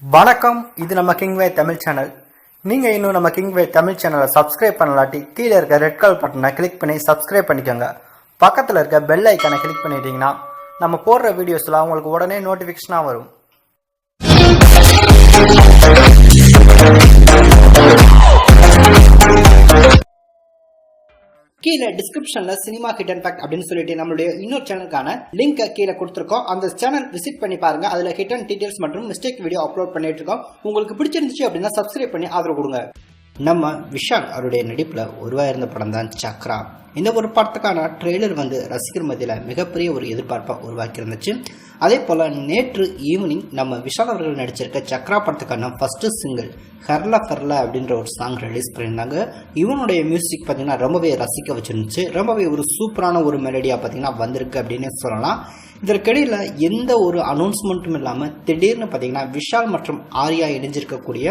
வணக்கம். இது நம்ம கிங்வே தமிழ் சேனல். நீங்கள் இன்னும் நம்ம கிங்வே தமிழ் சேனலை சப்ஸ்கிரைப் பண்ணலாட்டி கீழே இருக்க ரெட் கலர் பட்டனை கிளிக் பண்ணி சப்ஸ்கிரைப் பண்ணிக்கோங்க. பக்கத்தில் இருக்க பெல் ஐக்கானை கிளிக் பண்ணிட்டீங்கன்னா நம்ம போடுற வீடியோஸ்லாம் உங்களுக்கு உடனே நோட்டிஃபிகேஷனாக வரும். கீழே டிஸ்கிரிப்ஷன்ல சினிமா ஹிடன் ஃபேக்ட் அப்படின்னு சொல்லிட்டு நம்மளுடைய இன்னொரு சேனலுக்கான லிங்க் கீழே கொடுத்துருக்கோம். அந்த சேனல் விசிட் பண்ணி பாருங்க. அதுல ஹிடன் டீடைல்ஸ் மற்றும் மிஸ்டேக் வீடியோ அப்லோட் பண்ணிட்டு இருக்கோம். உங்களுக்கு பிடிச்சிருந்துச்சு அப்படின்னா சப்ஸ்கிரைப் பண்ணி ஆதரவு கொடுங்க. நம்ம விஷால் அவருடைய நடிப்புல உருவாயிருந்த படம் தான் சக்ரா. இந்த ஒரு படத்துக்கான ட்ரெய்லர் ரசிகர் மத்தியில் மிகப்பெரிய ஒரு எதிர்பார்ப்பை உருவாக்கி இருந்துச்சு. அதே போல் நேற்று ஈவினிங் நம்ம விஷால் அவர்கள் நடிச்சிருக்க சக்ரா படத்துக்கான ஃபர்ஸ்ட் சிங்கிள் ஹர்லா ஃபர்லா அப்படின்ற ஒரு சாங் ரிலீஸ் பண்ணியிருந்தாங்க. இவனுடைய மியூசிக் பார்த்தீங்கன்னா ரொம்பவே ரசிக்க வச்சிருந்துச்சு. ரொம்பவே ஒரு சூப்பரான ஒரு மெலடியாக பார்த்தீங்கன்னா வந்திருக்கு அப்படின்னு சொல்லலாம். இதற்கிடையில் எந்த ஒரு அனௌன்ஸ்மெண்ட்டும் இல்லாமல் திடீர்னு பார்த்தீங்கன்னா விஷால் மற்றும் ஆர்யா இணைஞ்சிருக்கக்கூடிய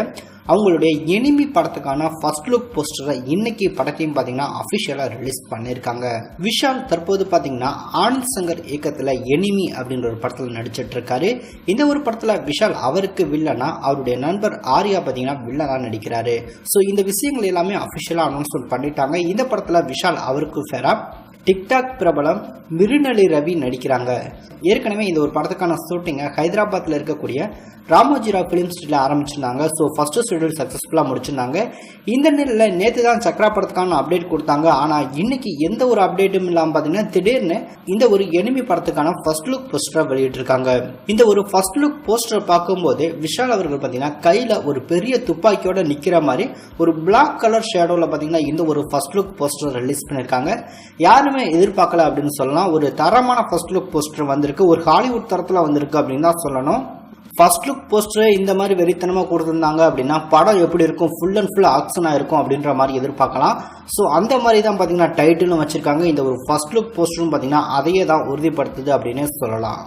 அவங்களுடைய எனிமி படத்துக்கான ஃபர்ஸ்ட் லுக் போஸ்டரை இன்னைக்கு படத்தையும் பார்த்தீங்கன்னா அஃபிஷியலாக ரிலீஸ் பண்ணியிருக்காங்க. விஷால் தற்போது பார்த்தீங்கன்னா ஆனந்த் சங்கர் இயக்கத்தில் எனிமி அப்படின்ற ஒரு படத்தில் நடிச்சிட்டு இருக்காரு. இந்த ஒரு படத்தில் விஷால் அவருக்கு வில்லனா, அவருடைய நண்பர் ஆர்யா பார்த்தீங்கன்னா வில்லனா நடிக்கிறாரு. ஸோ இந்த விஷயங்கள் எல்லாமே அஃபிஷியலாக அனௌன்ஸ்மெண்ட் பண்ணிட்டாங்க. இந்த படத்தில் விஷால் அவருக்கு ஃபேரா டிக்டாக் பிரபலம் மிருநலி ரவி நடிக்கிறாங்க. ஏற்கனவே இந்த ஒரு படத்துக்கான ஷூட்டிங்கை ஹைதராபாத்தில் இருக்கக்கூடிய ராமோஜிராவ் ஃபிலிம் ஸ்டுடியோல ஆரம்பிச்சிருந்தாங்க. ஸோ ஃபர்ஸ்ட் ஷெட்யூல் சக்ஸஸ்ஃபுல்லாக முடிச்சிருந்தாங்க. இந்த நிலையில் நேற்று தான் சக்ரா படத்துக்கான அப்டேட் கொடுத்தாங்க. ஆனால் இன்னைக்கு எந்த ஒரு அப்டேட்டும் இல்லாமல் பார்த்தீங்கன்னா திடீர்னு இந்த ஒரு எனிமி படத்துக்கான ஃபர்ஸ்ட் லுக் போஸ்டரை வெளியிட்டிருக்காங்க. இந்த ஒரு ஃபர்ஸ்ட் லுக் போஸ்டரை பார்க்கும்போது விஷால் அவர்கள் பார்த்தீங்கன்னா கையில் ஒரு பெரிய துப்பாக்கியோட நிற்கிற மாதிரி ஒரு பிளாக் கலர் ஷேடோவில் பார்த்தீங்கன்னா இந்த ஒரு ஃபர்ஸ்ட் லுக் போஸ்டர் ரிலீஸ் பண்ணியிருக்காங்க. யாருமே எதிர்பார்க்கல அப்படின்னு சொல்லலாம். ஒரு தரமான ஃபர்ஸ்ட் லுக் போஸ்டர் வந்திருக்கு. ஒரு ஹாலிவுட் தரத்தில் வந்திருக்கு அப்படின்னு தான் சொல்லணும். ஃபர்ஸ்ட் லுக் போஸ்டர் இந்த மாதிரி வெறித்தனமாக கொடுத்துருந்தாங்க அப்படின்னா படம் எப்படி இருக்கும், ஃபுல் அண்ட் ஃபுல் ஆக்ஷனாக இருக்கும் அப்படின்ற மாதிரி எதிர்பார்க்கலாம். ஸோ அந்த மாதிரி தான் பார்த்தீங்கன்னா டைட்டிலும் வச்சிருக்காங்க. இந்த ஒரு ஃபர்ஸ்ட் லுக் போஸ்டரும் பார்த்தீங்கன்னா அதையே தான் உறுதிப்படுத்துது அப்படின்னு சொல்லலாம்.